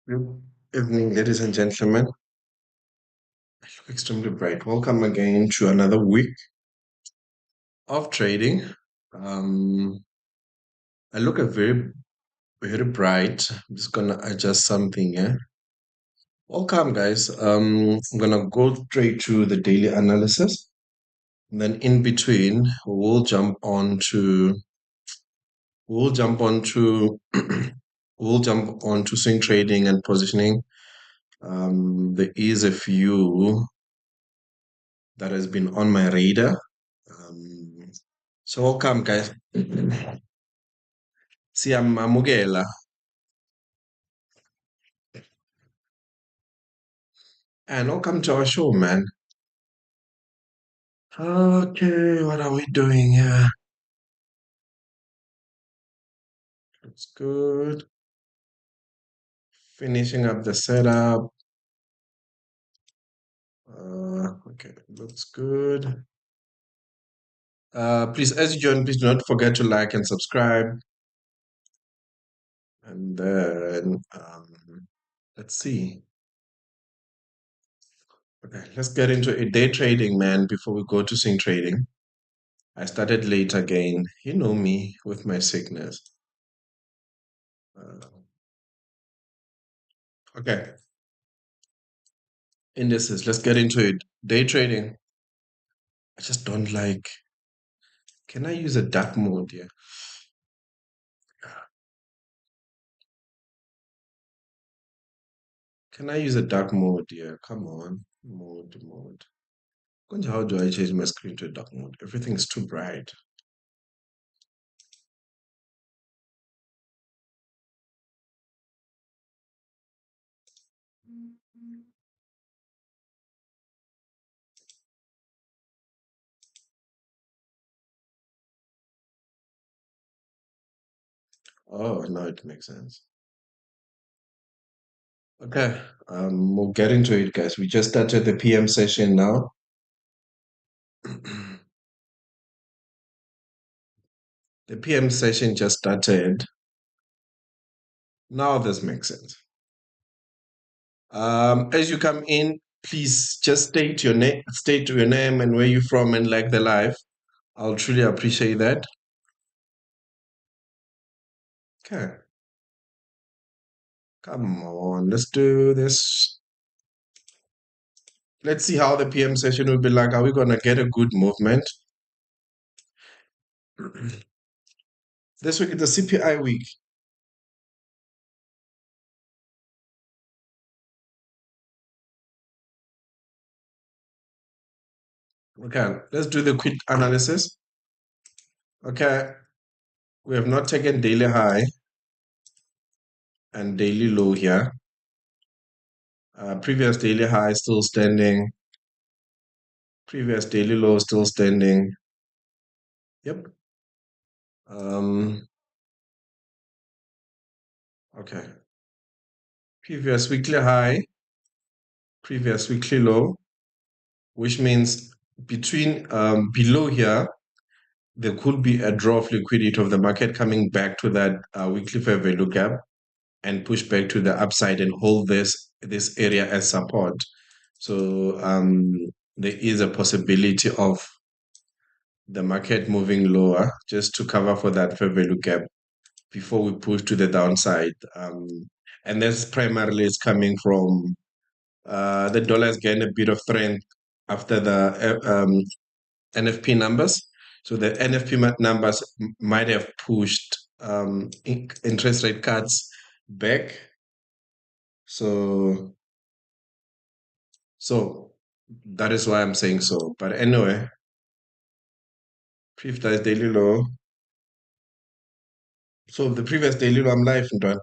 Good evening, ladies and gentlemen. I look extremely bright. Welcome again to another week of trading. Um, I look very bright. I'm just gonna adjust something here. Welcome, guys. I'm gonna go straight to the daily analysis. And then in between, we'll jump on to we'll jump on to swing trading and positioning. There is a few that has been on my radar. Um, so welcome, guys. Siyamamukela. And welcome to our show, man. Okay, what are we doing here? Looks good. Finishing up the setup. Okay, looks good. Please, as you join, please do not forget to like and subscribe. And then let's see. Okay, let's get into a day trading, man, before we go to swing trading. I started late again. You know me with my sickness. Uh, okay, indices, let's get into it. Day trading. I just don't like. Can I use a dark mode here? Can I use a dark mode here? Come on. Mode. How do I change my screen to a dark mode? Everything's too bright. Oh, no, it makes sense. Okay, we'll get into it, guys. We just started the PM session now. The PM session just started. Now this makes sense. As you come in, please just state your name and where you're from and like the live. I'll truly appreciate that. Okay, come on, let's do this. Let's see how the PM session will be like. Are we gonna get a good movement? This week is the CPI week. Okay, let's do the quick analysis. Okay, we have not taken daily high and daily low here. Previous daily high still standing. Previous daily low still standing. Yep. Okay. Previous weekly high, previous weekly low, which means between below here, there could be a draw of liquidity of the market coming back to that weekly fair value gap and push back to the upside and hold this area as support. So there is a possibility of the market moving lower just to cover for that fair value gap before we push to the downside. And that's primarily is coming from the dollar has gained a bit of strength after the NFP numbers. So the NFP numbers might have pushed interest rate cuts back. So that is why I'm saying so. But anyway, previous daily low. So the previous daily low, I'm live in one.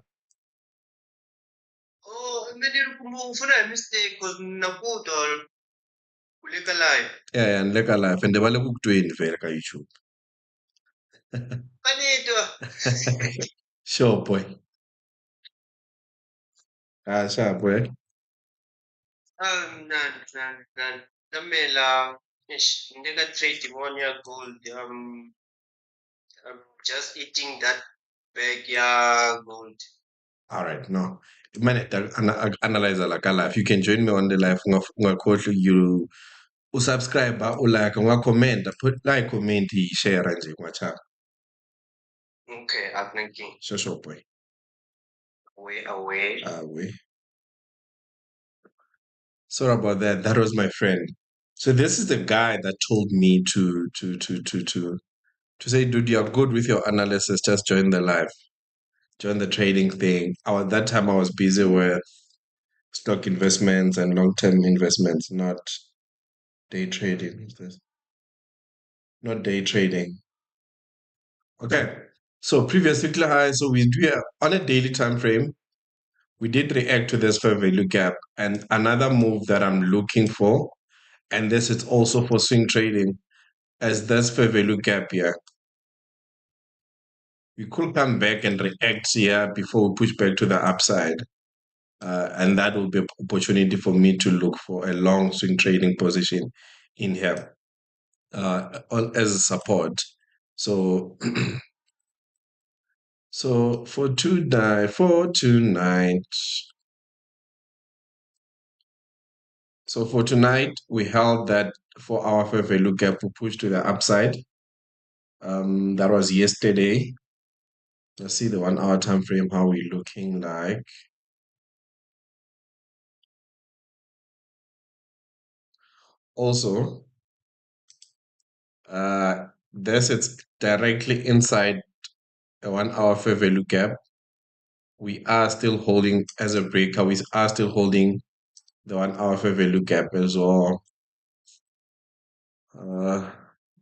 Oh, many ufuna mistake because nakudol kuleka live. Yeah, and like a live. And they were like doing very YouTube. Kanito. Sure, boy. Ah, sure, boy. Nan. Namela, nigga trade one year gold. I'm just eating that bag, yeah, gold. All right, no. analyzer like a live. You can join me on the live. You subscribe, like, comment, put like, comment, share, and watch. Okay, thinking. Sure, boy. Away. We. Sorry about that. That was my friend. So this is the guy that told me to say, dude, you're good with your analysis. Just join the live, join the trading thing. At that time, I was busy with stock investments and long-term investments, not day trading. What's this? Not day trading. Okay. So previous weekly high. So we do on a daily time frame. We did react to this fair value gap, and another move that I'm looking for, and this is also for swing trading, as this fair value gap here. We could come back and react here before we push back to the upside. And that will be an opportunity for me to look for a long swing trading position in here as a support. So, so for tonight, so for tonight, we held that for our fair value gap to push to the upside. That was yesterday. Let's see the 1 hour time frame, how we looking like. Also, this it's directly inside a 1 hour fair value gap. We are still holding as a breaker. We are still holding the 1 hour fair value gap as well.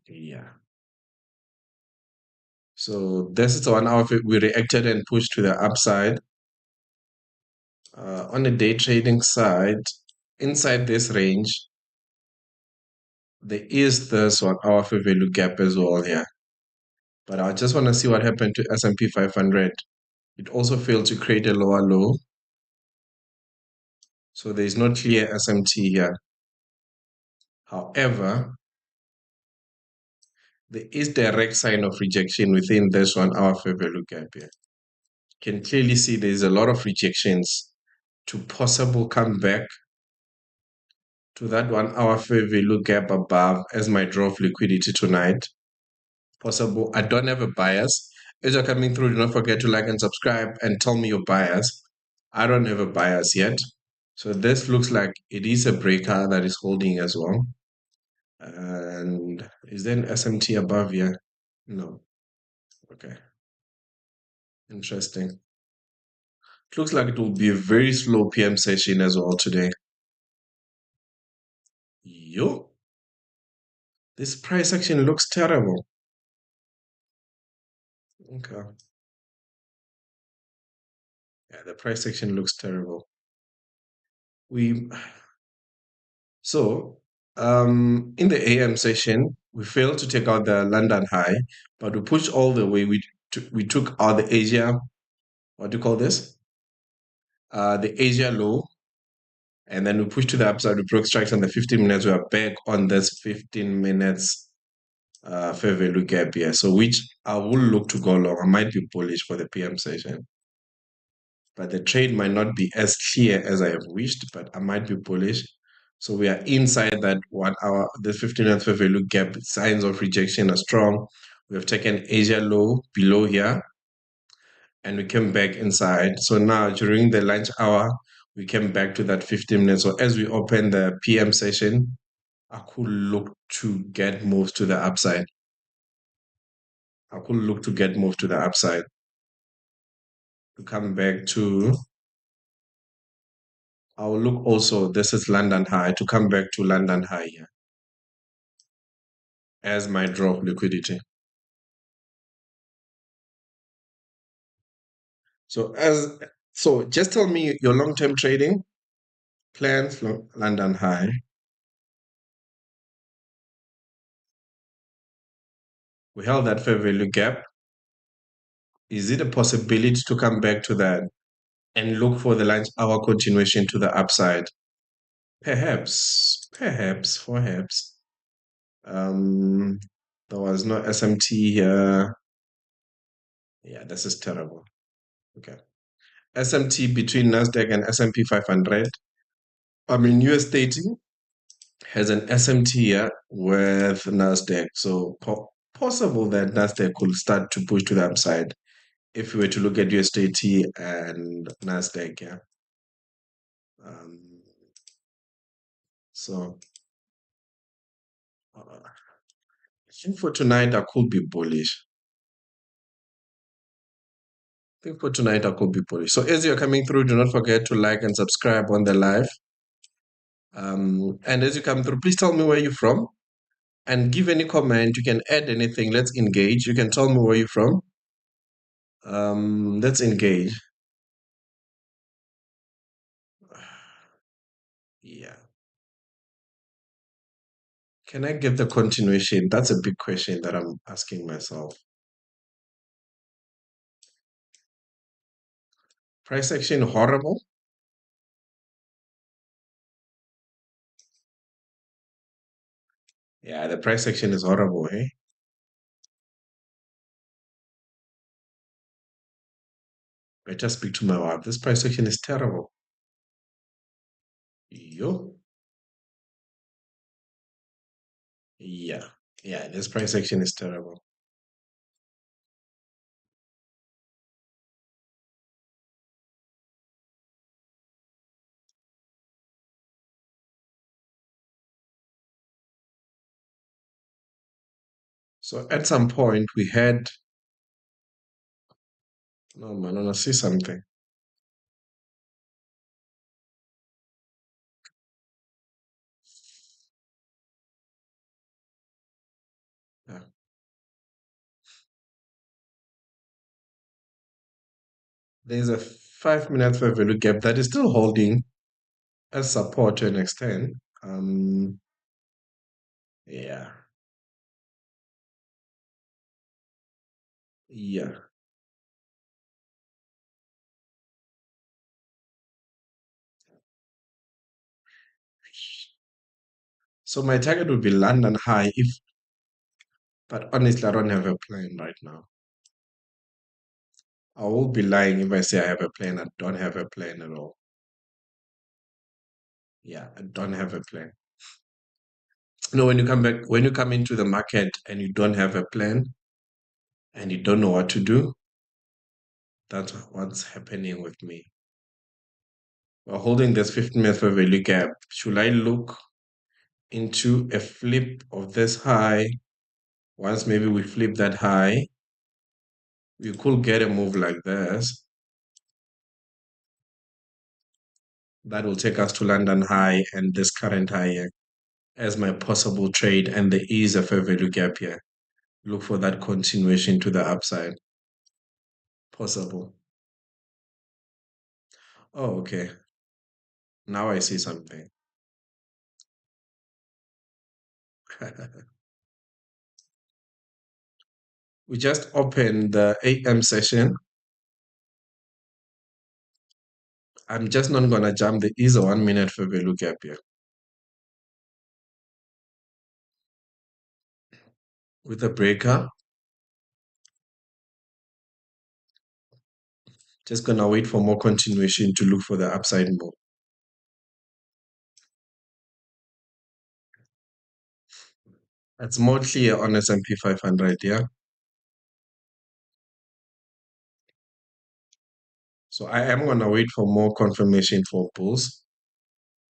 Yeah. So this is the 1 hour. We reacted and pushed to the upside. On the day trading side, inside this range, there is this 1 hour fair value gap as well here. But I just want to see what happened to S&P 500. It also failed to create a lower low. So there is no clear SMT here. However, there is direct sign of rejection within this 1 hour fair value gap here. You can clearly see there's a lot of rejections to possible come back to that 1 hour fair value gap above as my draw of liquidity tonight. Possible. I don't have a bias. As you're coming through, do not forget to like and subscribe and tell me your bias. I don't have a bias yet. So this looks like it is a breaker that is holding as well. And is there an SMT above here? No. Okay. Interesting. It looks like it will be a very slow PM session as well today. Yo. This price action looks terrible. Okay. Yeah, the price action looks terrible. So in the AM session, we failed to take out the London high, but we pushed all the way. We took out the Asia, what do you call this? The Asia low, and then we pushed to the upside. We broke strikes on the 15 minutes. We are back on this 15 minutes fair value gap here. So which I will look to go long. I might be bullish for the PM session. But the trade might not be as clear as I have wished, but I might be bullish. So we are inside that 1 hour, the 15-minute fair value gap. Signs of rejection are strong. We have taken Asia low below here, and we came back inside. So now during the lunch hour, we came back to that 15 minutes. So as we open the PM session, I could look to get moves to the upside. I could look to get moved to the upside to come back to. I will look also. This is London high to come back to London high here as my draw of liquidity. So just tell me your long-term trading plans. London high. We held that fair value gap. Is it a possibility to come back to that and look for the lunch hour continuation to the upside? Perhaps. There was no SMT here. Yeah, this is terrible. Okay. SMT between Nasdaq and S&P 500. I mean, US30 has an SMT here with Nasdaq, so possible that Nasdaq could start to push to the upside if we were to look at US30 and Nasdaq. Yeah. Um, so I think for tonight I could be bullish. I think for tonight I could be bullish. So as you're coming through, do not forget to like and subscribe on the live. And as you come through, please tell me where you're from and give any comment. You can add anything. Let's engage. You can tell me where you're from. Let's engage. Yeah. Can I get the continuation? That's a big question that I'm asking myself. Price action horrible? Yeah, the price action is horrible, eh? I just speak to my wife. This price action is terrible. Yo. Yeah. Yeah, this price action is terrible. So at some point we had no man, I wanna see something. Yeah. There's a 5 minute fair value gap that is still holding as support to an extent. Yeah. Yeah. So my target would be London high if, but honestly, I don't have a plan right now. I will be lying if I say I have a plan. I don't have a plan at all. Yeah, I don't have a plan. No, when you come into the market and you don't have a plan and you don't know what to do, that's what's happening with me. We're holding this 15 minute fair value gap. Should I look into a flip of this high? Once maybe we flip that high, we could get a move like this. That will take us to London high and this current high here as my possible trade, and there is a fair value gap here. Look for that continuation to the upside. Possible. Oh, okay. Now I see something. We just opened the AM session. I'm just not gonna jump the is a 1 minute fair value gap here. With a breaker, just gonna wait for more continuation to look for the upside move. It's more clear on S&P 500, yeah? So I am gonna wait for more confirmation for bulls.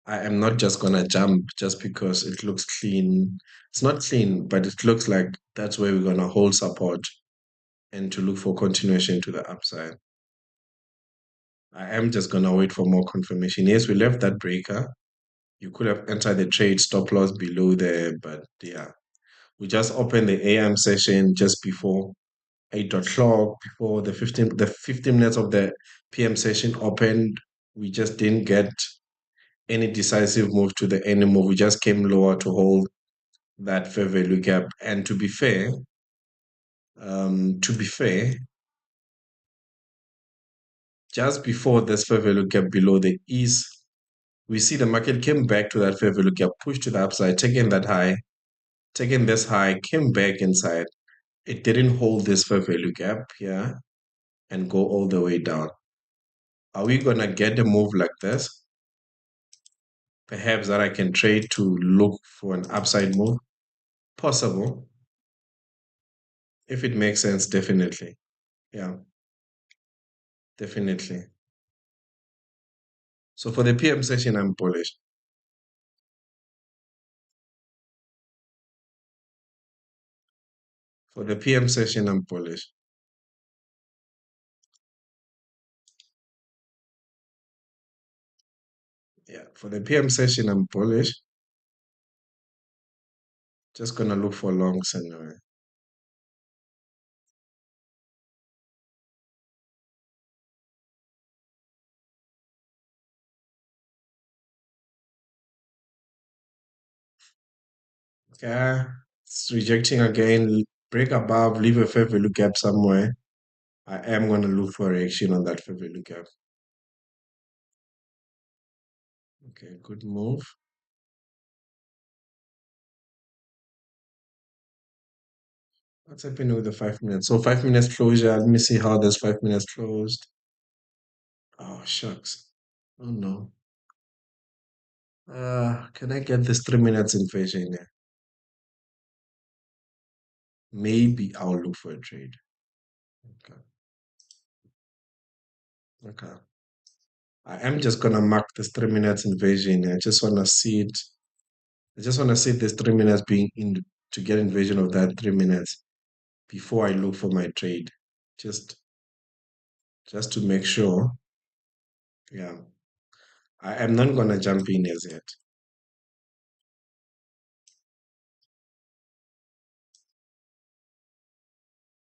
I am not just gonna jump just because it looks clean. It's not clean, but it looks like that's where we're gonna hold support and to look for continuation to the upside. I am just gonna wait for more confirmation. Yes, we left that breaker. You could have entered the trade stop loss below there, but yeah. We just opened the AM session just before 8 o'clock, before the 15 minutes of the PM session opened. We just didn't get any decisive move to the any move. We just came lower to hold that fair value gap. And to be fair, just before this fair value gap below the east, we see the market came back to that fair value gap, pushed to the upside, taking that high, taking this high, came back inside. It didn't hold this fair value gap here and go all the way down. Are we gonna get a move like this? Perhaps that I can trade to look for an upside move? Possible. If it makes sense, definitely. Yeah, definitely. So for the PM session, I'm bullish. For the PM session, I'm bullish. Yeah, for the PM session, I'm bullish. Just gonna look for longs anyway. Yeah, it's rejecting again. Break above, leave a fair value gap somewhere. I am gonna look for a reaction on that fair value gap. Okay, good move. What's happening with the 5 minutes? So 5 minutes closure. Let me see how this 5 minutes closed. Oh shucks. Oh no. Can I get this 3 minutes in Virginia? Maybe I'll look for a trade. Okay. Okay. I am just gonna mark this 3 minutes in Virginia. I just wanna see it. I just wanna see this 3 minutes being in to get invasion of that 3 minutes before I look for my trade. Just just to make sure. Yeah. I am not gonna jump in as yet.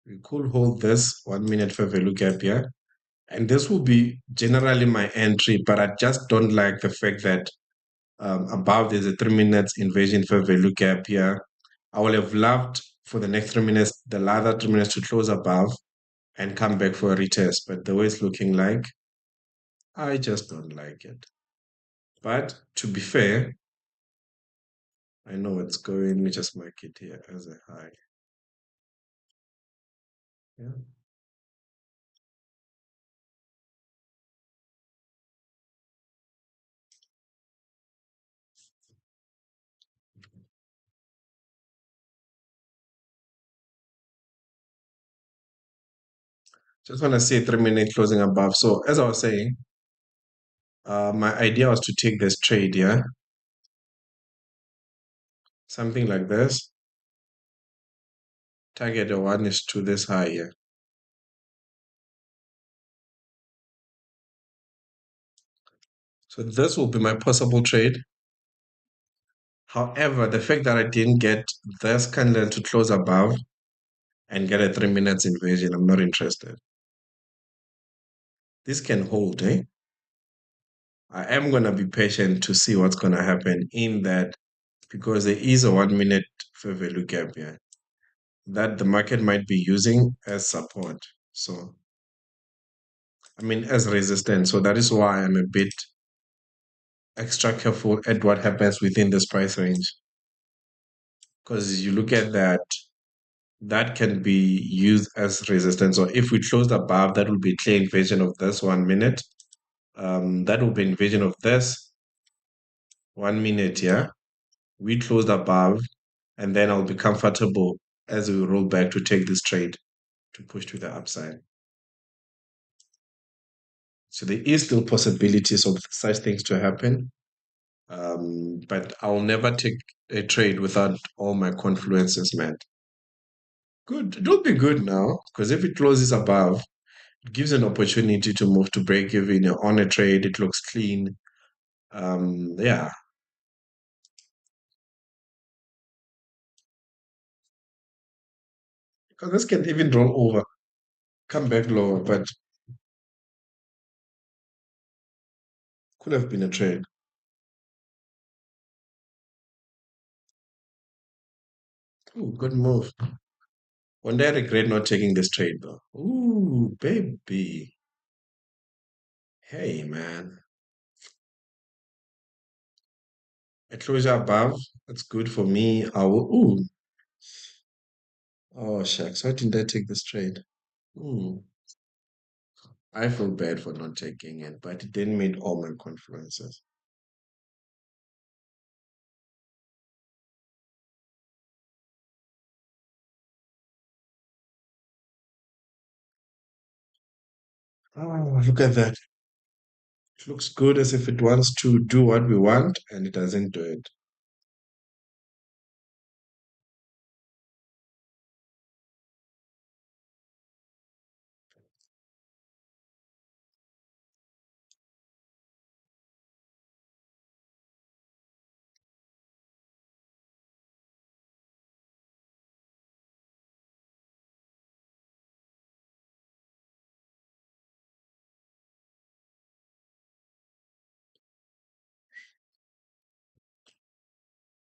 We could hold this 1 minute for value gap here. And this will be generally my entry, but I just don't like the fact that above there's a 3 minutes invasion for value gap here. I would have loved for the next 3 minutes, the other 3 minutes to close above and come back for a retest. But the way it's looking like, I just don't like it. But to be fair, I know it's going. Let me just mark it here as a high. Yeah. Just want to see a 3 minute closing above. So as I was saying, my idea was to take this trade, yeah, something like this. Target one is to this high here. So this will be my possible trade. However, the fact that I didn't get this candle to close above and get a 3 minutes inversion, I'm not interested. This can hold, eh? I am gonna be patient to see what's gonna happen in that because there is a 1 minute fair value gap here that the market might be using as support. So I mean as resistance. So that is why I'm a bit extra careful at what happens within this price range. Because you look at that, that can be used as resistance. So if we closed above, that will be clear invasion of this 1 minute. That will be invasion of this 1 minute here. We closed above, and then I'll be comfortable as we roll back to take this trade to push to the upside. So there is still possibilities of such things to happen. But I'll never take a trade without all my confluences met. Good. It'll be good now because if it closes above, it gives an opportunity to move to break even. You're on a trade, it looks clean. Yeah, because this can even roll over, come back lower, but could have been a trade. Ooh, good move. One day I regret not taking this trade though. Ooh, baby. Hey, man. A closure above. That's good for me. I will. Ooh. Oh, shucks. Why didn't I take this trade? Hmm. I feel bad for not taking it, but it didn't meet all my confluences. Oh, look at that. It looks good as if it wants to do what we want, and it doesn't do it.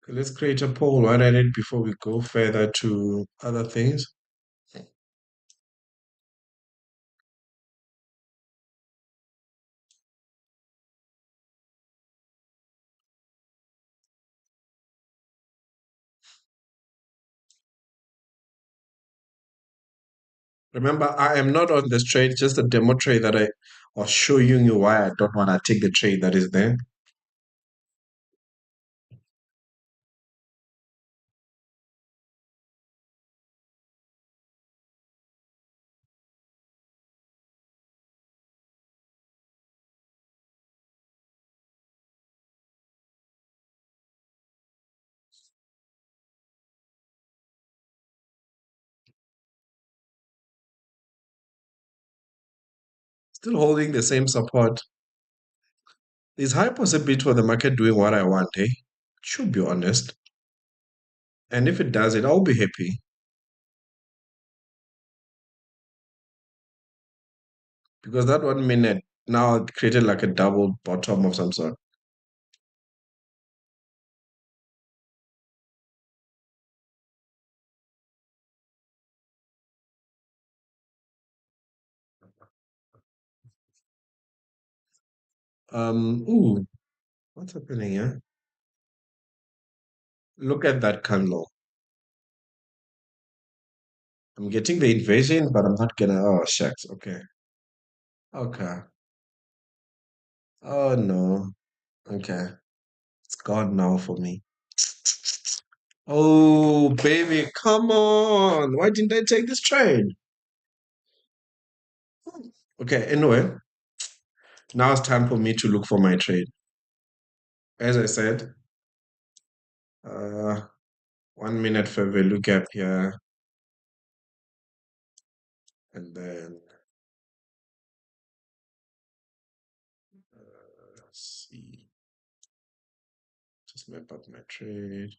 Okay, let's create a poll right at it before we go further to other things. Remember, I am not on this trade, just a demo trade that I was showing you why I don't want to take the trade that is there. Still holding the same support. There's high possibility for the market doing what I want, eh? Should be honest. And if it does it, I'll be happy because that 1 minute now it created like a double bottom of some sort. Ooh, what's happening here? Look at that candle. I'm getting the invasion, but I'm not gonna. Oh, shucks. Okay. Okay. Oh, no. Okay. It's gone now for me. Oh, baby, come on. Why didn't I take this trade? Okay, anyway, now it's time for me to look for my trade. As I said, uh, 1 minute favor look up here, and then let's see, just map up my trade.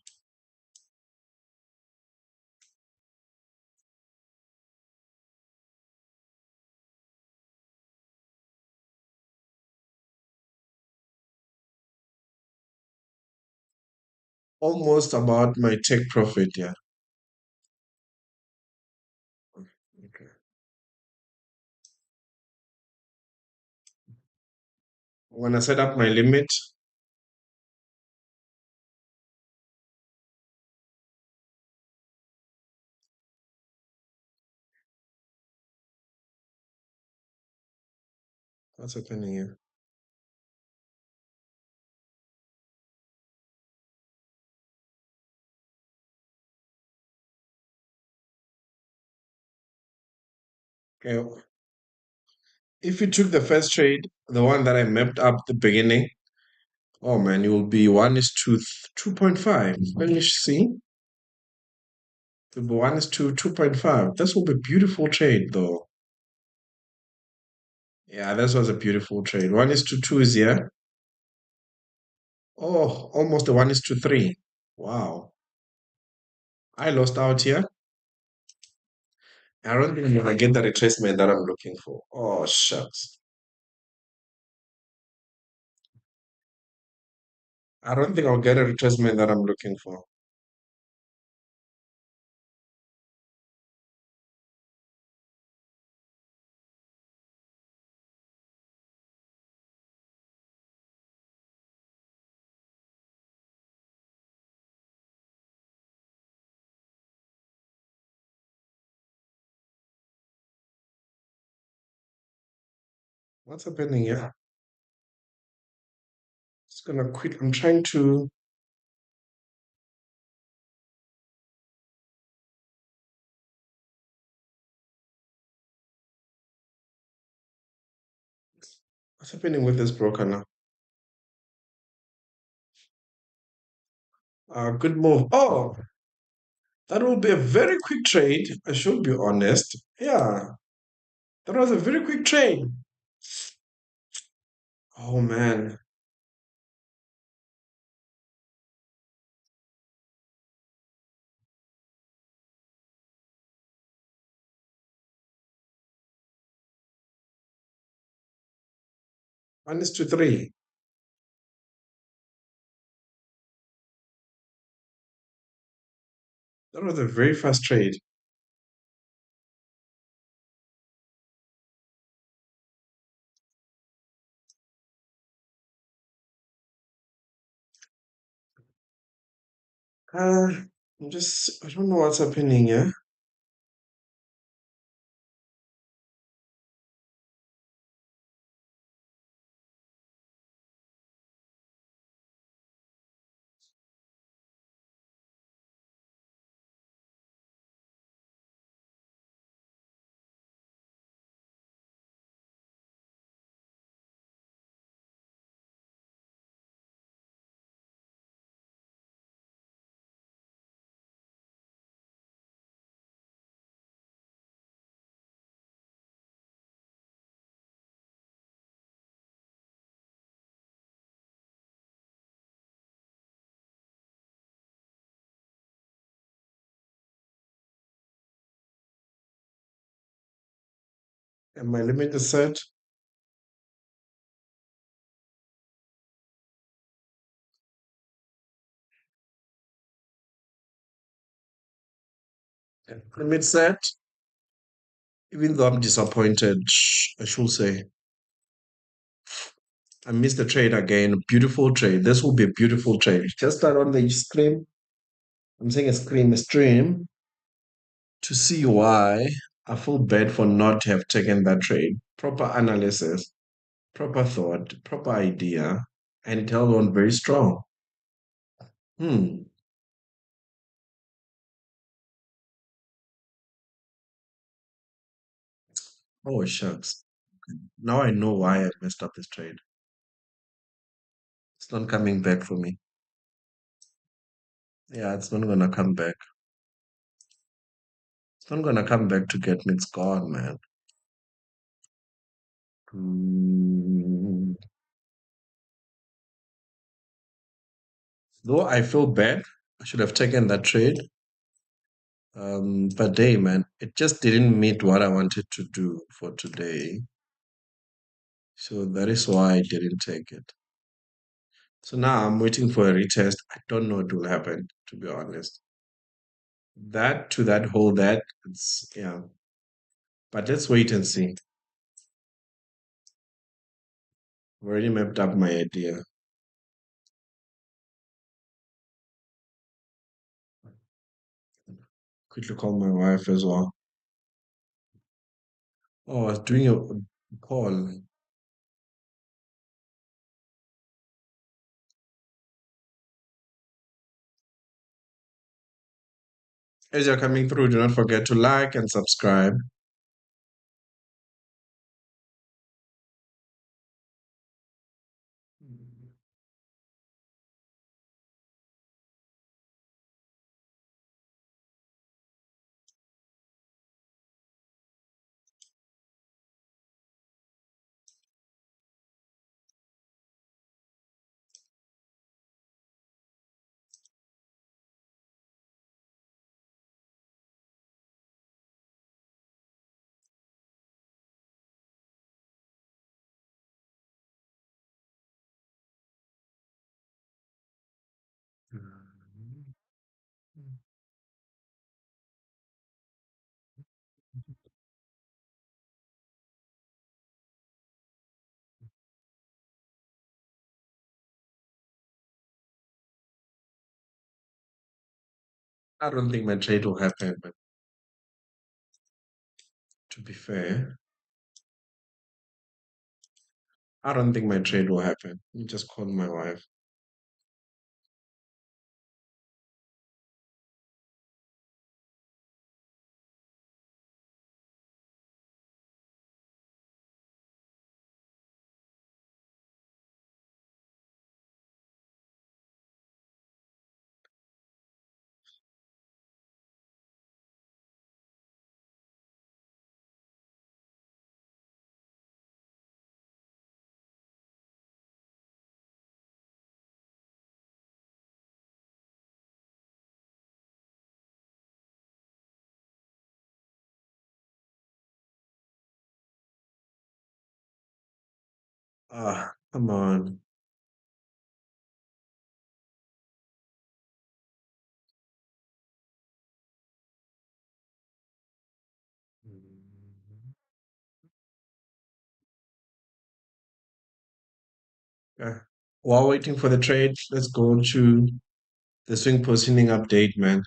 Almost about my take profit, yeah. Okay. When I set up my limit, what's happening here? Okay, if you took the first trade, the one that I mapped up at the beginning, oh man, you will be 2.5. Let me see. The one is to 2.5. This will be a beautiful trade though. Yeah, this was a beautiful trade. 1:2 is here. Oh, almost the 1:3. Wow. I lost out here. I don't think I'm gonna get the retracement that I'm looking for. Oh, shucks. I don't think I'll get a retracement that I'm looking for. What's happening here? It's gonna quit. I'm trying to. What's happening with this broker now? Good move. Oh, that will be a very quick trade. I should be honest. Yeah, that was a very quick trade. Oh man, minus to three. That was a very fast trade. I don't know what's happening here. And my limit is set. Limit set. Even though I'm disappointed, I should say. I missed the trade again. Beautiful trade. This will be a beautiful trade. Just start on the screen. I'm saying a stream to see why I feel bad for not have taken that trade. Proper analysis, proper thought, proper idea, and it held on very strong. Hmm. Oh shucks. Now I know why I messed up this trade. It's not coming back for me. Yeah, it's not gonna come back. It's not gonna come back to get me. It's gone, man. Hmm. Though I feel bad, I should have taken that trade. But hey, man, it just didn't meet what I wanted to do for today. So that is why I didn't take it. So now I'm waiting for a retest. I don't know what will happen, to be honest. That to that whole that, it's, yeah. But let's wait and see. I've already mapped up my idea. Quickly call my wife as well. Oh, I was doing a call. As you're coming through, do not forget to like and subscribe. I don't think my trade will happen, but to be fair, I don't think my trade will happen. Let me just call my wife. Ah, come on. Yeah. While waiting for the trade, let's go to the swing positioning update, man.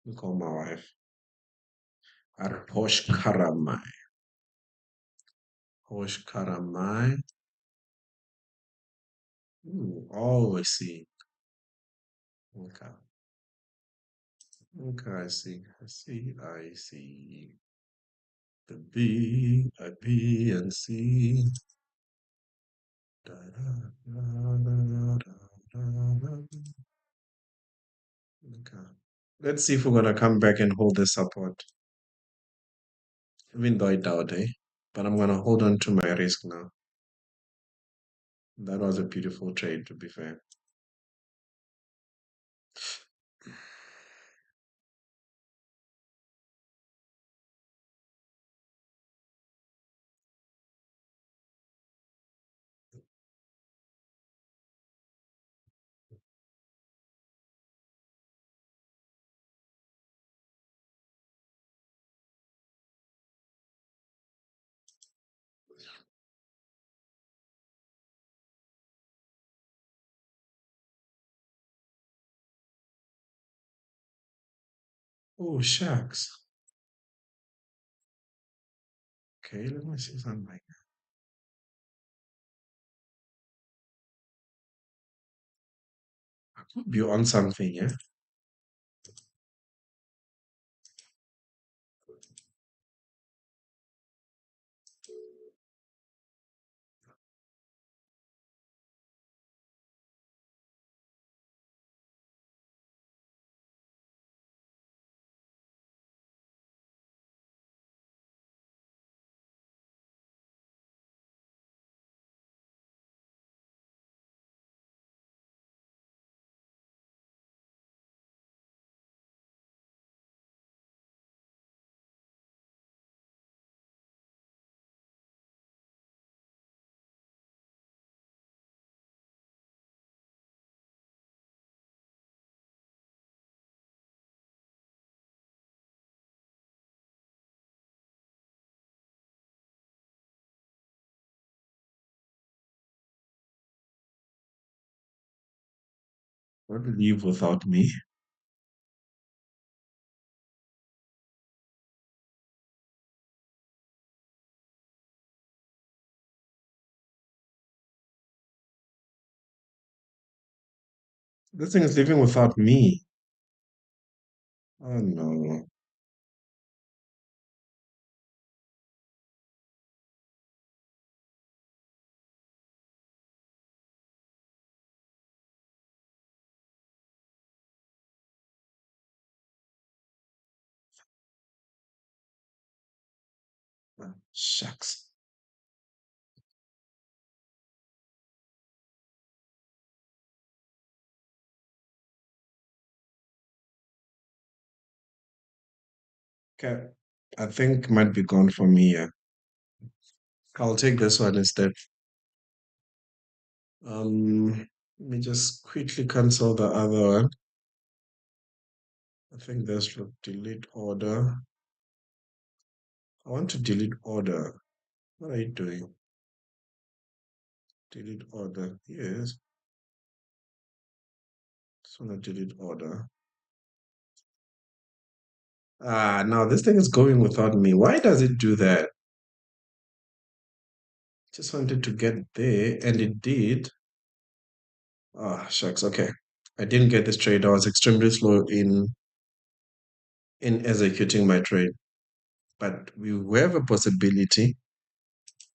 Let me call my wife. Hoş Karamay. Hoş Karamay. Oh, I see. Okay. Okay, I see. I see. I see. The B, a B and C. Da, da, da, da, da, da, da. Okay. Let's see if we're gonna come back and hold this support. Even though I doubt, but I'm gonna hold on to my risk now. That was a beautiful trade, to be fair. Oh, shucks. Okay, let me see something. I could be on something, yeah? Don't leave without me. This thing is leaving without me. Oh no. Oh, shucks. Okay. I think might be gone for me, yeah. I'll take this one instead. Let me just quickly cancel the other one. I think there's the delete order. I want to delete order. What are you doing? Delete order. Yes. Just want to delete order. Ah, now this thing is going without me. Why does it do that? Just wanted to get there, and it did. Ah, shucks. Okay. I didn't get this trade. I was extremely slow in executing my trade. But we have a possibility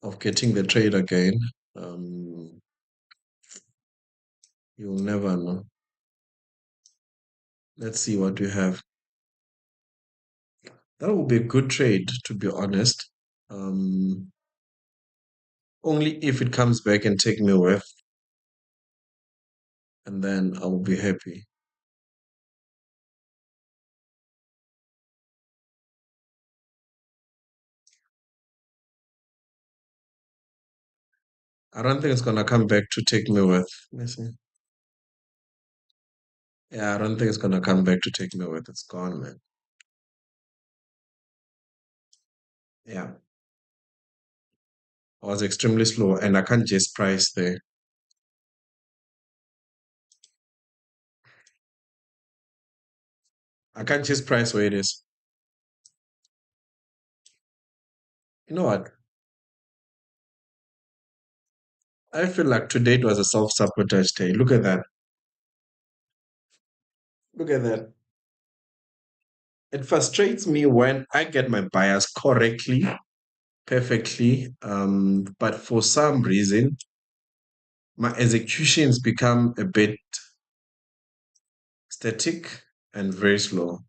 of getting the trade again. Um, you'll never know. Let's see what we have. That will be a good trade, to be honest. Um, only if it comes back and take me with, and then I will be happy. I don't think it's gonna come back to take me with. Let me see. Yeah, I don't think it's gonna come back to take me with. It's gone, man. Yeah, I was extremely slow, and I can't just price there. I can't just price where it is. You know what? I feel like today it was a self-sabotage day. Look at that. Look at that. It frustrates me when I get my bias correctly, perfectly, but for some reason, my executions become a bit static and very slow.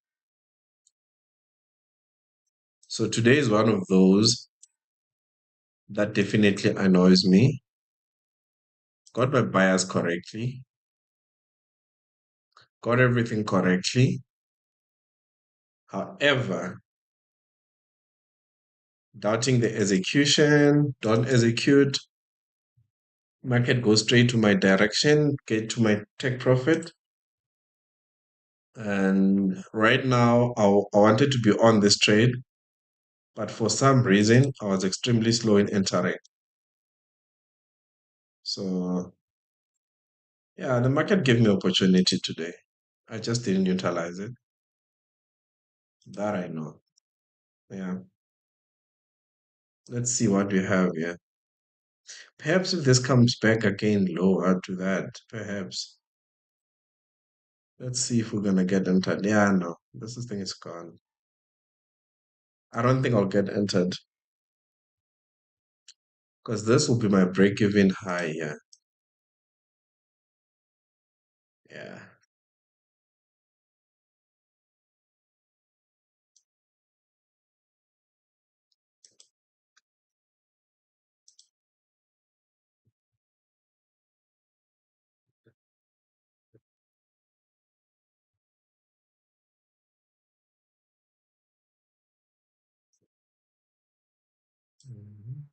So today is one of those that definitely annoys me. Got my bias correctly, got everything correctly. However, doubting the execution, don't execute, market goes straight to my direction, get to my take profit. And right now, I wanted to be on this trade, but for some reason, I was extremely slow in entering. So, yeah, the market gave me opportunity today. I just didn't utilize it. That I know. Yeah. Let's see what we have here. Perhaps if this comes back again lower to that, perhaps. Let's see if we're gonna get entered. Yeah, no, thing is gone. I don't think I'll get entered because this will be my break-even high. Yeah, yeah. Mhm.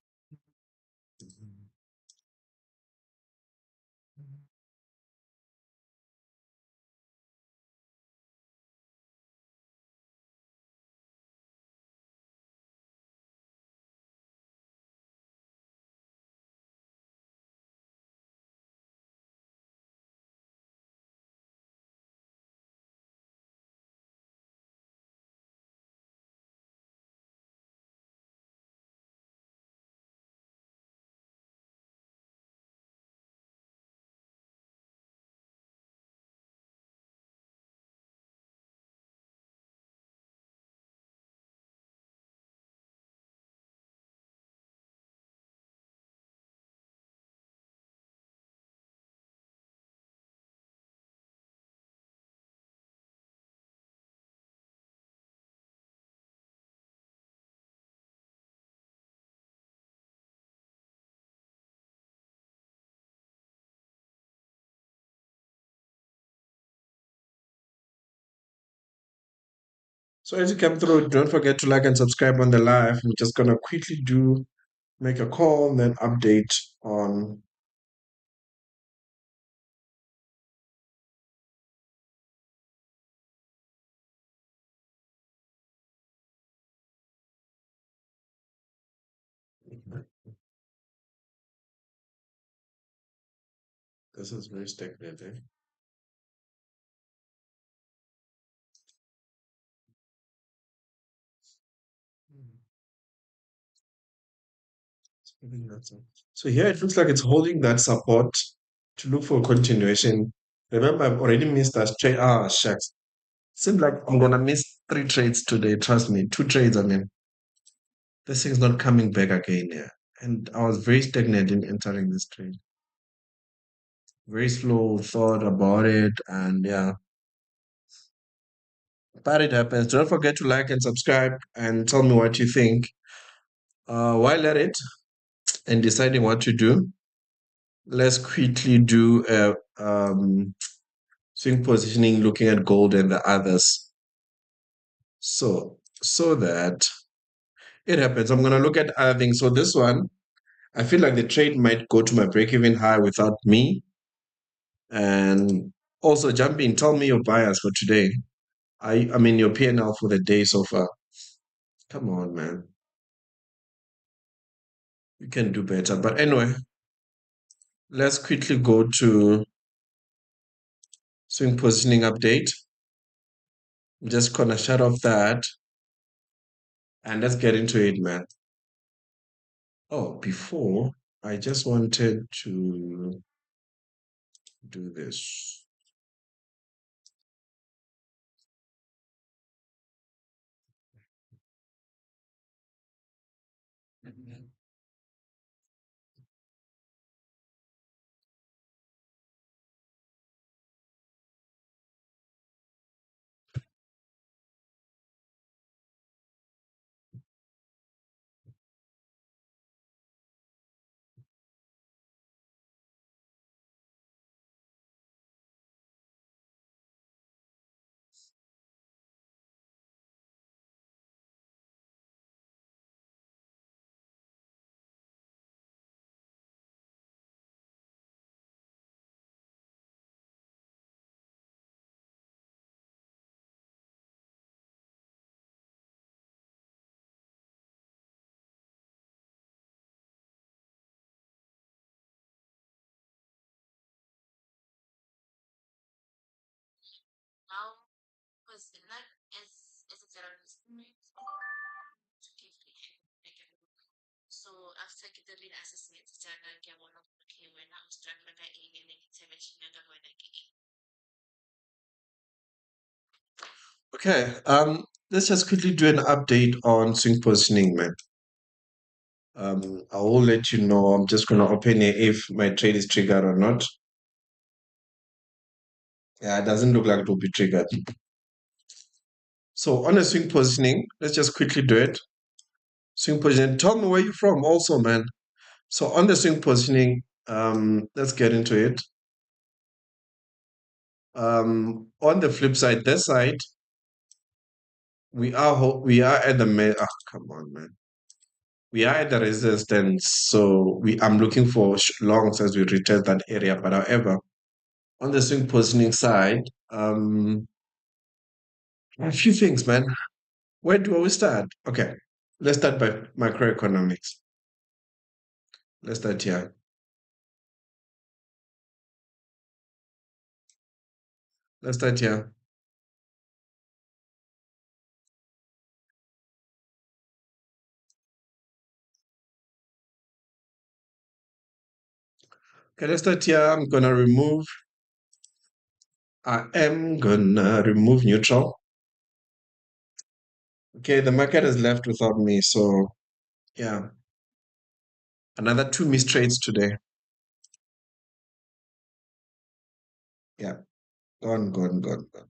So as you come through, don't forget to like and subscribe on the live. We're just gonna quickly make a call and then update on. This is very stagnating. I think that's it. So here it looks like it's holding that support to look for a continuation. Remember, I've already missed that trade. Ah, shucks. Seems like I'm gonna miss three trades today. Trust me, two trades. I mean, this thing's not coming back again. Yeah, and I was very stagnant in entering this trade. Very slow thought about it, and yeah, but it happens. Don't forget to like and subscribe, and tell me what you think. While at it and deciding what to do, let's quickly do a swing positioning, looking at gold and the others. So that it happens. I'm gonna look at other things. So this one, I feel like the trade might go to my break-even high without me. And also jump in, tell me your bias for today. I mean your P&L for the day so far. Come on, man. You can do better. But anyway, let's quickly go to swing positioning update. I'm just gonna shut off that and let's get into it, man. Oh, before I just wanted to do this. Okay, let's just quickly do an update on swing positioning, man. I will let you know. I'm just gonna open it if my trade is triggered or not. Yeah, it doesn't look like it will be triggered. So on the swing positioning, let's just quickly do it. Swing positioning. Tell me where you're from, also, man. So on the swing positioning, let's get into it. On the flip side, this side, we are at the come on, man. We are at the resistance, so I'm looking for longs as we retest that area. But however, on the swing positioning side, a few things, man. Where do we start? Okay, let's start by macroeconomics. Let's start here. Let's start here. Okay, let's start here. I am gonna remove neutral. Okay, the market is left without me, so yeah. Another two missed trades today. Yeah, gone, gone, gone, gone.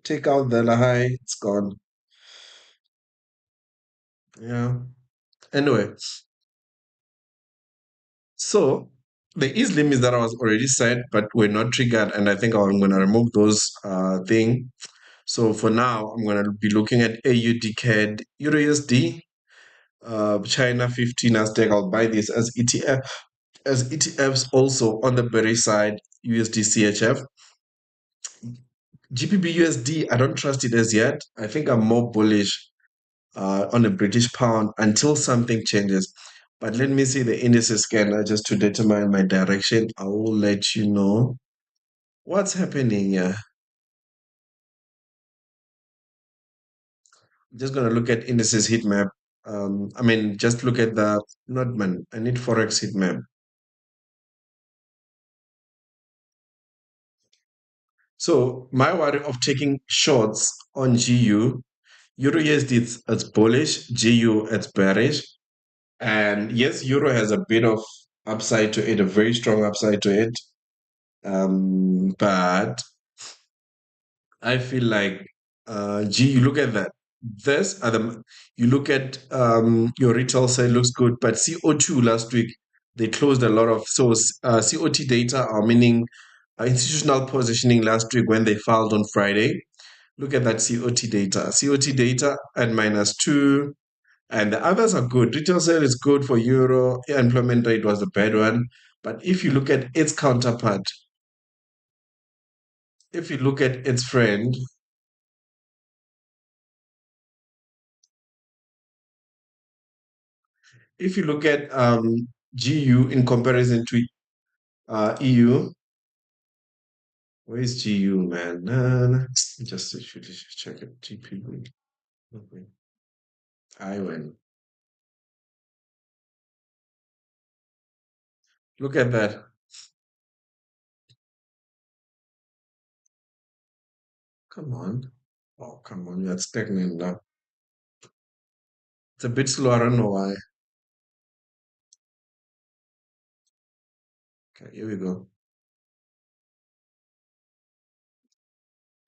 Take out the high, it's gone. Yeah. Anyway, so the ease limits that I was already set, but were not triggered, and I think I'm gonna remove those thing. So for now, I'm gonna be looking at AUD CAD, Euro USD, China 50 Nasdaq. I'll buy this as ETFs also on the bearish side, USD CHF. GBP USD, I don't trust it as yet. I think I'm more bullish on the British pound until something changes. But let me see the indices scanner just to determine my direction. I will let you know what's happening here. I'm just going to look at indices heat map. I mean, just look at the, not man, I need Forex heat map. So my worry of taking shorts on GU, Euro USD, it's bullish, GU, it's bearish. And yes, Euro has a bit of upside to it, a very strong upside to it. But I feel like, gee, you look at that. This are the, you look at your retail sale looks good, but CO2 last week they closed a lot of, so COT data are meaning institutional positioning last week when they filed on Friday. Look at that COT data. COT data at -2, and the others are good. Retail sale is good for euro. Employment rate was a bad one, but if you look at its counterpart, if you look at its friend, if you look at GU in comparison to EU, where is GU, man? Just should check it. GPU. Okay. I went. Look at that. Come on. Oh, come on. You're stagnant now. It's a bit slow. I don't know why. Okay, here we go.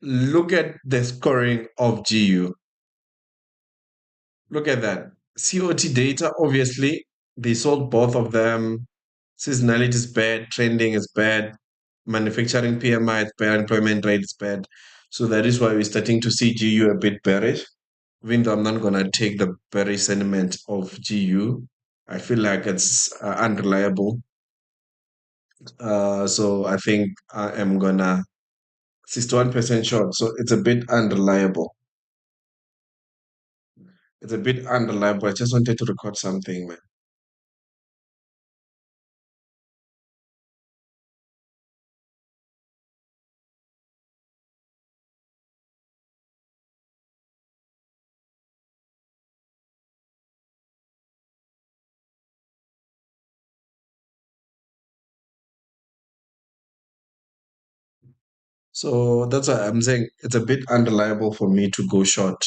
Look at the scoring of GU. Look at that. COT data, obviously, they sold both of them. Seasonality is bad, trending is bad, manufacturing PMI is bad, employment rate is bad. So that is why we're starting to see GU a bit bearish. Even though I'm not going to take the bearish sentiment of GU, I feel like it's unreliable. So I think I am going to 61% short. So it's a bit unreliable. It's a bit unreliable. I just wanted to record something, man. So that's why I'm saying it's a bit unreliable for me to go short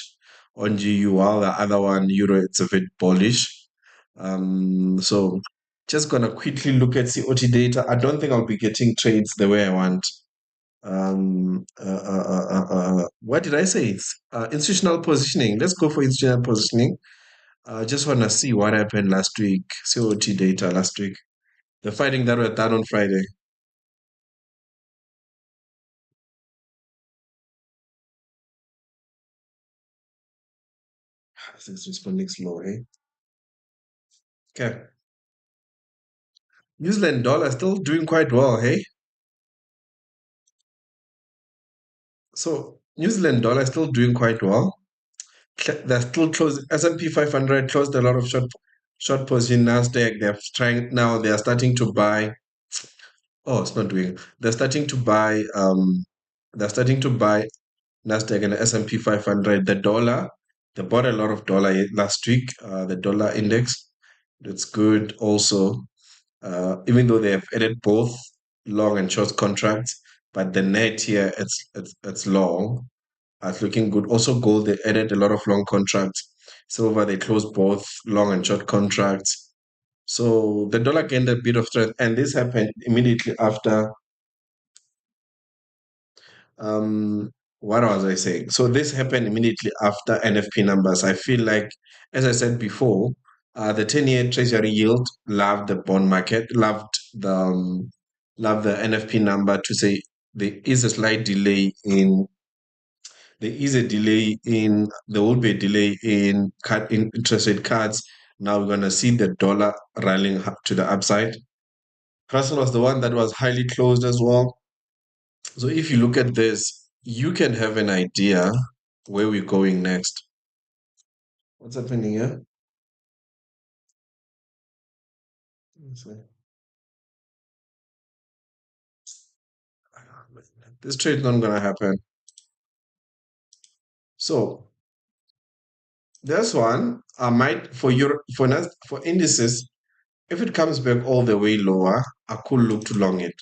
on GU, while the other one, Euro, it's a bit bullish. So just gonna quickly look at COT data. I don't think I'll be getting trades the way I want. What did I say? It's institutional positioning. Let's go for institutional positioning. Just wanna see what happened last week. COT data last week. The fighting that were done on Friday. It's responding slow, eh? Okay. New Zealand dollar still doing quite well, hey? So New Zealand dollar is still doing quite well. They're still closing. S&P 500 closed a lot of short position. Nasdaq, they're trying now. They are starting to buy. Oh, it's not doing. They're starting to buy. They're starting to buy Nasdaq and the S&P 500. The dollar, they bought a lot of dollar last week. The dollar index, that's good also. Even though they have added both long and short contracts, but the net here it's long. It's looking good. Also, gold, they added a lot of long contracts. Silver, they closed both long and short contracts. So the dollar gained a bit of strength, and this happened immediately after. Um, what was I saying? So this happened immediately after NFP numbers. I feel like, as I said before, the 10-year Treasury yield loved the bond market, loved the NFP number to say there is a slight delay in there will be a delay in cut in interest rate cuts. Now we're gonna see the dollar rallying up to the upside. Russell was the one that was highly closed as well. So if you look at this, you can have an idea where we're going next. What's happening here? Let's see. This trade's not gonna happen. So This one, I might for indices, if it comes back all the way lower, I could look to long it.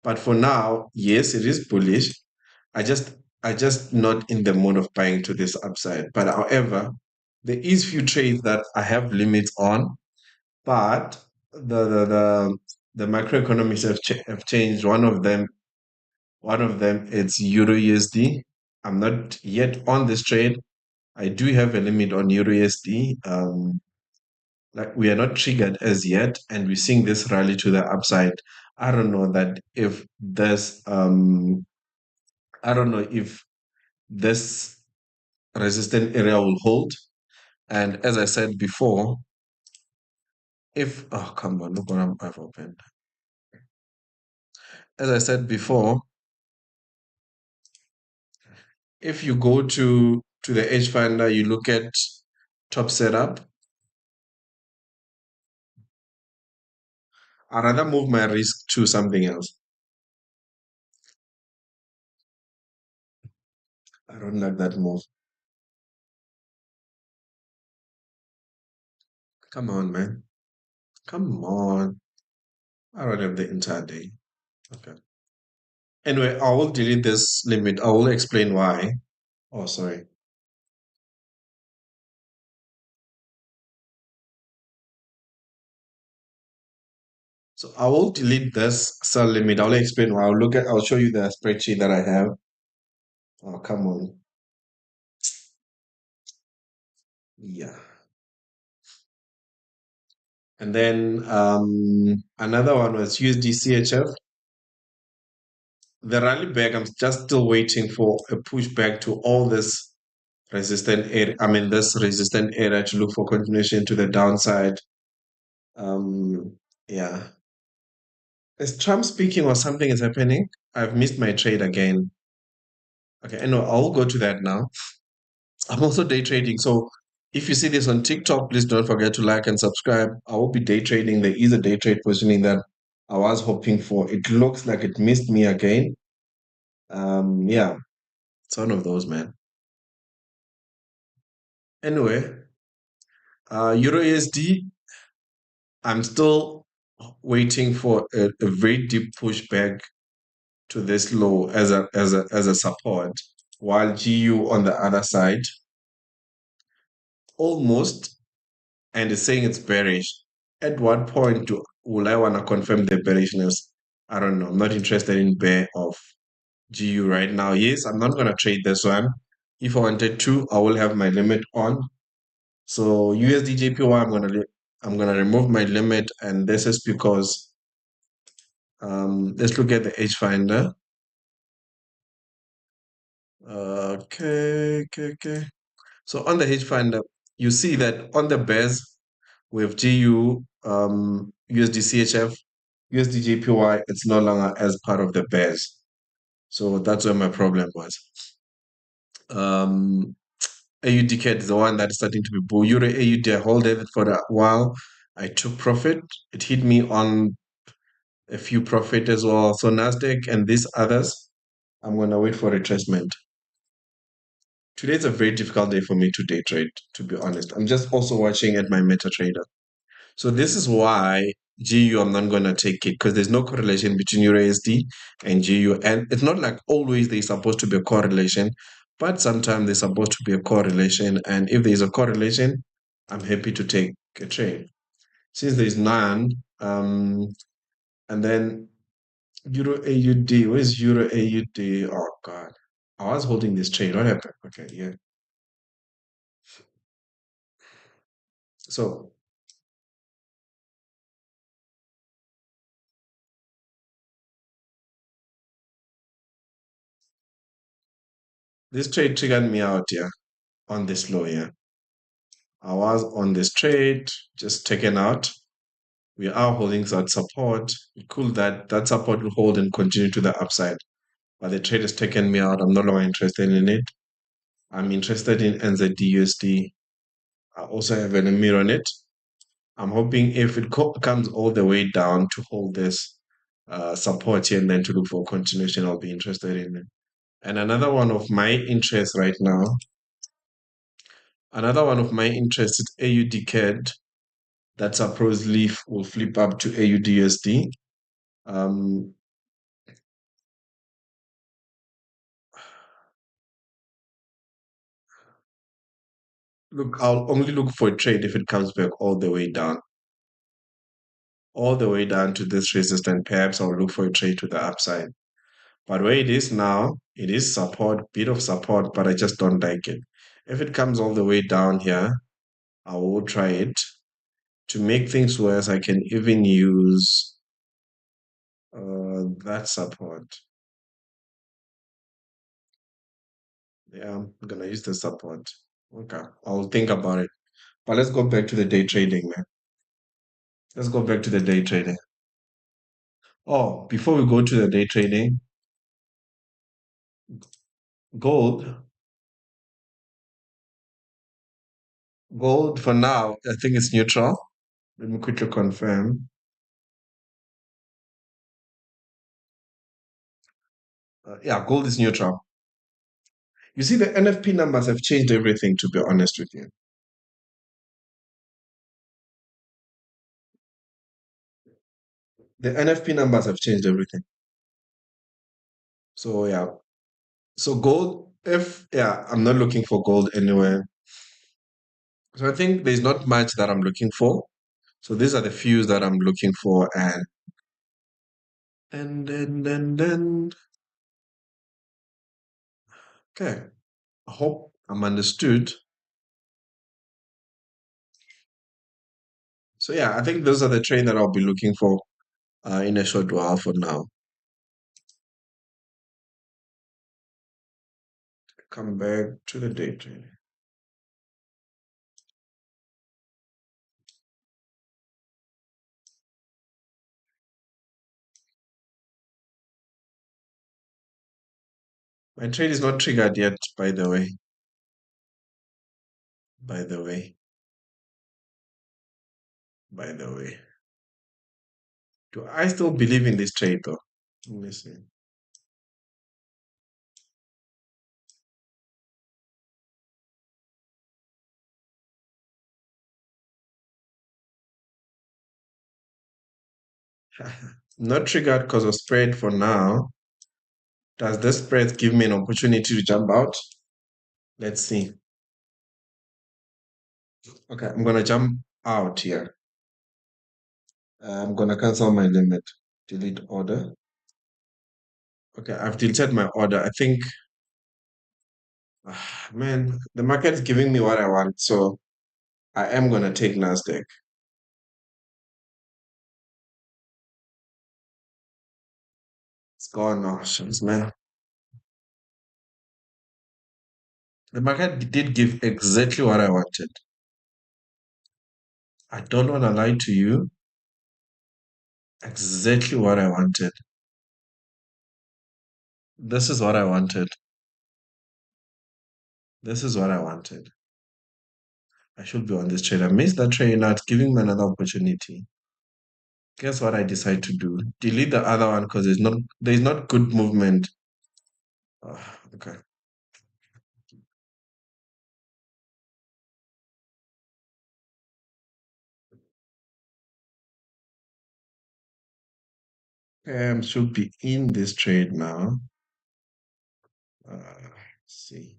But for now, yes, it is bullish. I just I just not in the mood of buying to this upside. But however, there is few trades that I have limits on, but the macroeconomics have changed. One of them it's Euro USD. I'm not yet on this trade. I do have a limit on Euro USD. Like we are not triggered as yet, and we're seeing this rally to the upside. I don't know that if this I don't know if this resistant area will hold. And as I said before, if oh come on, look what I've opened. As I said before, if you go to the edge finder, you look at top setup. I'd rather move my risk to something else. I don't like that move. Come on, man. Come on. I don't have the entire day. Okay. Anyway, I will delete this limit. I will explain why. Oh, sorry. So I will delete this sell limit. I'll explain why. I'll show you the spreadsheet that I have. Oh, come on. Yeah. And then another one was USD The rally back, I'm just still waiting for a pushback to all this resistant area. I mean, this resistant area to look for continuation to the downside. Yeah. Is Trump speaking or something is happening? I've missed my trade again. Okay, I know I'll go to that now. I'm also day trading. So if you see this on TikTok, please don't forget to like and subscribe. I will be day trading. There is a day trade positioning that I was hoping for. It looks like it missed me again. Yeah, it's one of those, man. Anyway, Euro USD, I'm still waiting for a very deep pushback to this low as a support, while GU on the other side almost and is saying it's bearish. At what point will I want to confirm the bearishness? I don't know. I'm not interested in bear of GU right now. Yes, I'm not gonna trade this one. If I wanted to, I will have my limit on. So USD JPY, I'm gonna remove my limit, and this is because let's look at the H finder. Okay. So on the H finder, you see that on the bears we have GU, USD CHF, USD JPY. It's no longer as part of the bears. So that's where my problem was. AUD is the one that's starting to be bull. Euro AUD, I hold it for a while. I took profit. It hit me on a few profit as well. So Nasdaq and these others, I'm gonna wait for retracement. Today's a very difficult day for me to day trade, to be honest. I'm just also watching at my MetaTrader. So this is why GU I'm not gonna take it because there's no correlation between Euro USD and GU, and it's not like always there's supposed to be a correlation, but sometimes there's supposed to be a correlation, and if there's a correlation, I'm happy to take a trade. Since there's none, and then Euro AUD, where's Euro AUD? Oh God, I was holding this trade. What happened? Okay, yeah. So this trade triggered me out, yeah, on this low, yeah. I was on this trade, just taken out. We are holding that support. It could that support will hold and continue to the upside. But the trade has taken me out. I'm no longer interested in it. I'm interested in NZD-USD. I also have an mirror on it. I'm hoping if it comes all the way down to hold this support here and then to look for continuation, I'll be interested in it. And another one of my interests right now Another one of my interests is AUD CAD that supposedly will flip up to AUDUSD. Um, Look, I'll only look for a trade if it comes back all the way down to this resistance. Perhaps I'll look for a trade to the upside. But where it is now, it is support, bit of support, but I just don't like it. If it comes all the way down here, I will try it. To make things worse, I can even use that support. Yeah, I'm gonna use the support. Okay, I'll think about it. But let's go back to the day trading, man. Let's go back to the day trading. Oh, before we go to the day trading, gold. Gold for now, I think it's neutral. Let me quickly confirm. Yeah, gold is neutral. You see, the NFP numbers have changed everything, to be honest with you. The NFP numbers have changed everything. So, yeah. So, gold, if, yeah, I'm not looking for gold anywhere. So, I think there's not much that I'm looking for. So, these are the fews that I'm looking for. And then, okay. I hope I'm understood. So, yeah, I think those are the trade that I'll be looking for in a short while for now. Come back to the day trading. My trade is not triggered yet, by the way. By the way. By the way. Do I still believe in this trade though? Let me see. Not triggered because of spread for now. Does this spread give me an opportunity to jump out? Let's see. Okay, I'm gonna jump out here. I'm gonna cancel my limit. Delete order. Okay, I've deleted my order. I think, man, the market is giving me what I want, so I am gonna take Nasdaq. It's gone now, shucks, man. The market did give exactly what I wanted. I don't want to lie to you. Exactly what I wanted. This is what I wanted. This is what I wanted. I should be on this trade. I missed that trade. Now it's giving me another opportunity. Guess what I decide to do? Delete the other one because there's not good movement. Okay. Should be in this trade now. Let's see.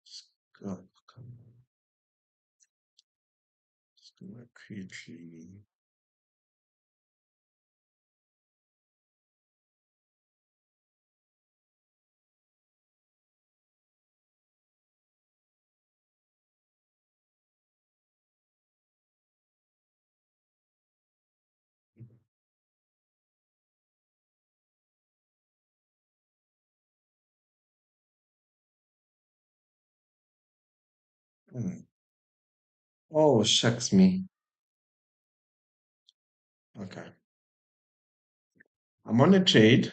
Just go, come on. Just gonna quickly. Hmm. Oh, shucks me. Okay. I'm on a trade.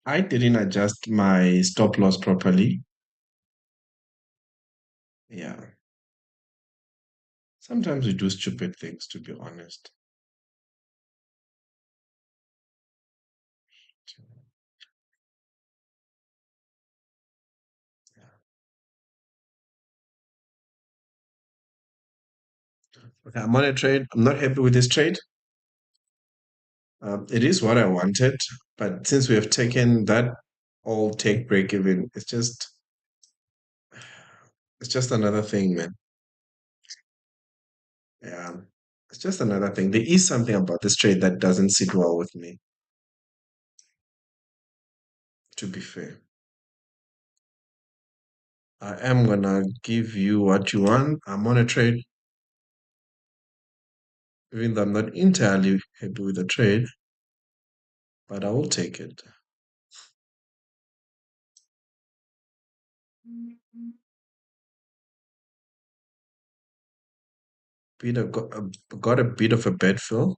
I didn't adjust my stop loss properly. Yeah. Sometimes we do stupid things, to be honest. Okay, I'm on a trade. I'm not happy with this trade. It is what I wanted, but since we have taken that all take break even, it's just another thing, man. Yeah, it's just another thing. There is something about this trade that doesn't sit well with me, to be fair. I am gonna give you what you want. I'm on a trade, even though I'm not entirely happy with the trade, but I will take it. Got a bit of a bad fill.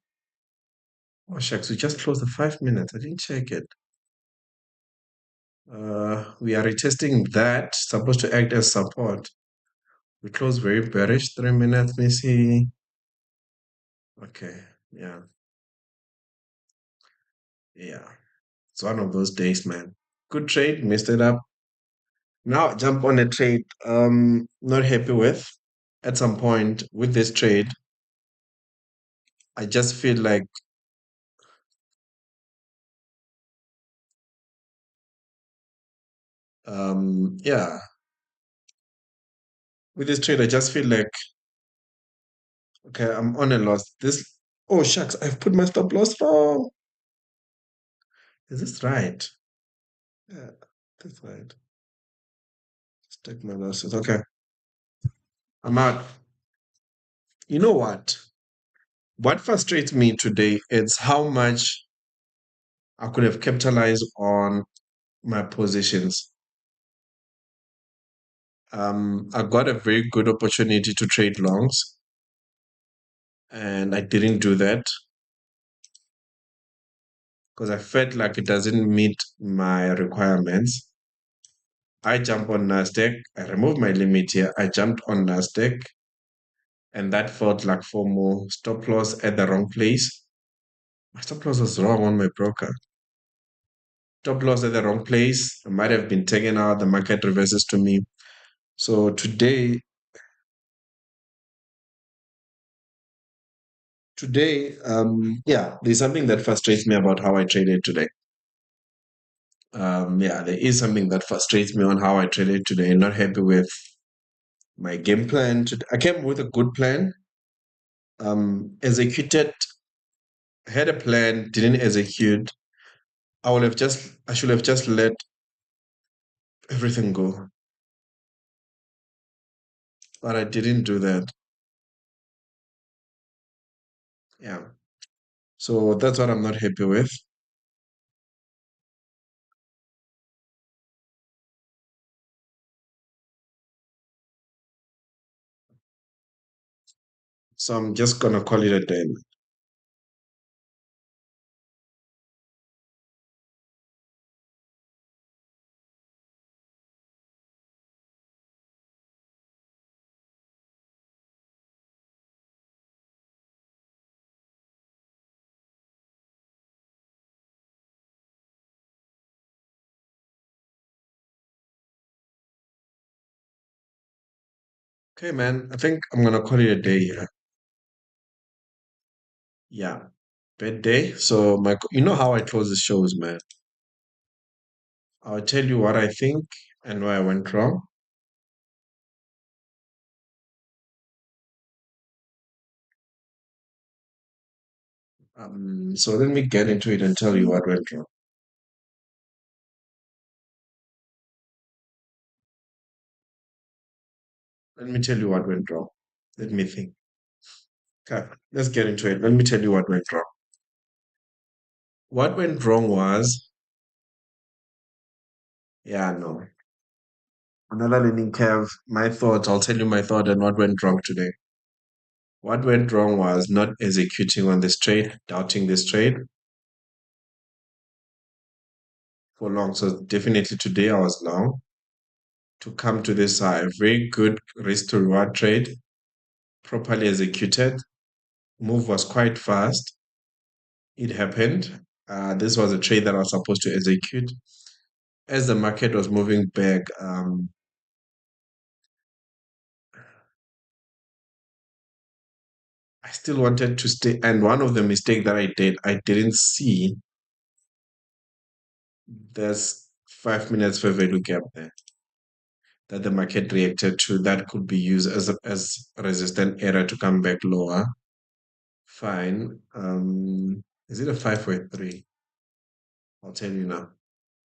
Oh shucks, we just closed the 5 minutes. I didn't check it. We are retesting that, supposed to act as support. We closed very bearish, 3 minutes. Let me see. Okay, yeah, yeah. It's one of those days, man. Good trade, messed it up. Now jump on a trade. Not happy with. At some point with this trade, I just feel like yeah, with this trade, I just feel like okay, I'm on a loss. This oh shucks, I've put my stop loss wrong. Is this right? Yeah, that's right. Just take my losses. Okay, I'm out. You know what? What frustrates me today is how much I could have capitalized on my positions. I got a very good opportunity to trade longs, and I didn't do that because I felt like it doesn't meet my requirements. I jump on Nasdaq. I removed my limit here. I jumped on Nasdaq, and that felt like FOMO. Stop loss at the wrong place. My stop loss was wrong on my broker. Stop loss at the wrong place. I might have been taken out. The market reverses to me. So today, yeah, there's something that frustrates me about how I traded today. Yeah, there is something that frustrates me on how I traded today. Not happy with my game plan. I came with a good plan. Executed, had a plan, didn't execute. I should have just let everything go, but I didn't do that. Yeah, so that's what I'm not happy with. So I'm just gonna call it a day. Okay, man. I think I'm gonna call it a day here. Yeah, bad day. So you know how I close the shows, man. I'll tell you what I think and where I went wrong. So let me get into it and tell you what went wrong. Let me tell you what went wrong. Let me think. Okay, let's get into it. Let me tell you what went wrong. What went wrong was, yeah, no. Another learning curve. My thoughts, I'll tell you my thought and what went wrong today. What went wrong was not executing on this trade, doubting this trade for long. So definitely today I was long to come to this very good risk to reward trade, properly executed. Move was quite fast. It happened. This was a trade that I was supposed to execute. As the market was moving back, I still wanted to stay. And one of the mistake that I did, I didn't see there's 5 minutes fair value gap there that the market reacted to that could be used as a resistant area to come back lower. Fine. Is it a 5.3? I'll tell you now.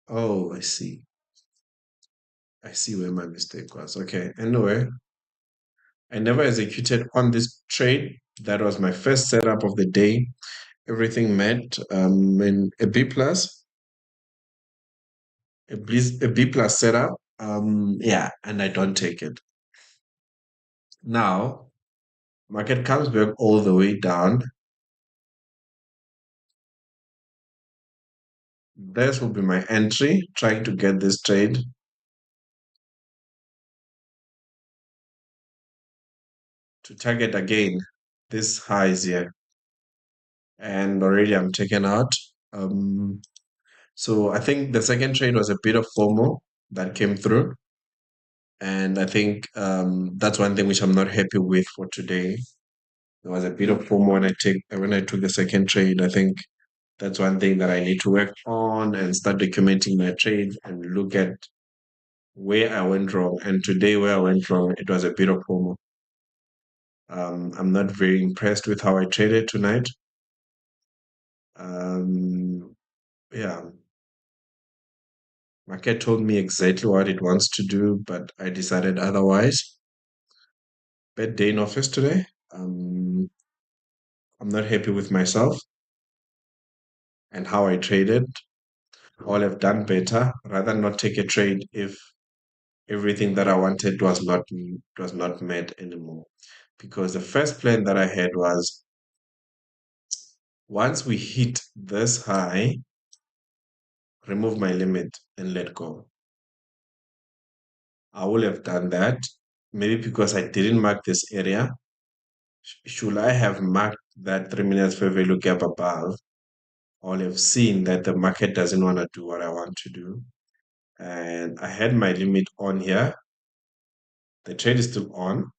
Oh, I see. I see where my mistake was. Okay. Anyway, I never executed on this trade. That was my first setup of the day. Everything met in a B plus, a B plus setup. Yeah, and I don't take it. Now, market comes back all the way down. This will be my entry, trying to get this trade to target again this highs here. And already I'm taken out. Um, so I think the second trade was a bit of FOMO that came through. And I think that's one thing which I'm not happy with for today. There was a bit of FOMO when I took the second trade. I think that's one thing that I need to work on and start documenting my trades and look at where I went wrong. And today, where I went wrong, it was a bit of FOMO. I'm not very impressed with how I traded tonight. Um, yeah, market told me exactly what it wants to do, but I decided otherwise. Bad day in office today. Um, I'm not happy with myself and how I traded. All have done better. Rather not take a trade if everything that I wanted was not met anymore. Because the first plan that I had was once we hit this high, remove my limit and let go. I would have done that. Maybe because I didn't mark this area. Should I have marked that 3 minutes fair value gap above, I'll have seen that the market doesn't want to do what I want to do. And I had my limit on here. The trade is still on.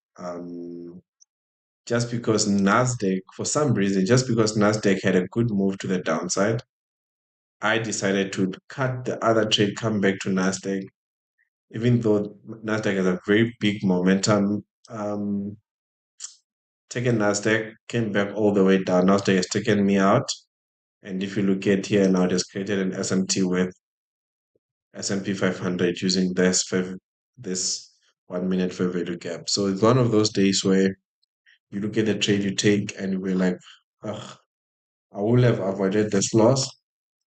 Just because Nasdaq, for some reason, just because Nasdaq had a good move to the downside, I decided to cut the other trade, come back to Nasdaq, even though Nasdaq has a very big momentum. Taken Nasdaq, came back all the way down. Nasdaq has taken me out. And if you look at here now, it has created an SMT with S&P 500 using this 1 minute fair value gap. So it's one of those days where you look at the trade you take and you're like, ugh, I would have avoided this loss.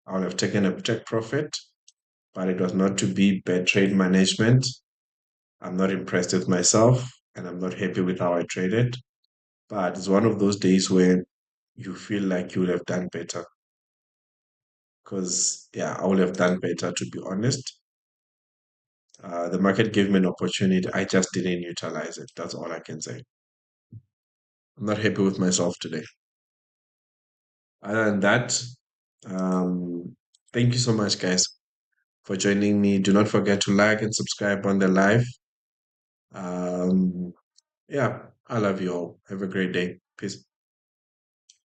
I would have taken a check profit, but it was not to be bad trade management. I'm not impressed with myself and I'm not happy with how I traded. But it's one of those days where you feel like you would have done better. Because, yeah, I would have done better, to be honest. The market gave me an opportunity. I just didn't utilize it. That's all I can say. I'm not happy with myself today. Other than that, um, thank you so much, guys, for joining me. Do not forget to like and subscribe on the live. Um, yeah, I love you all. Have a great day. Peace.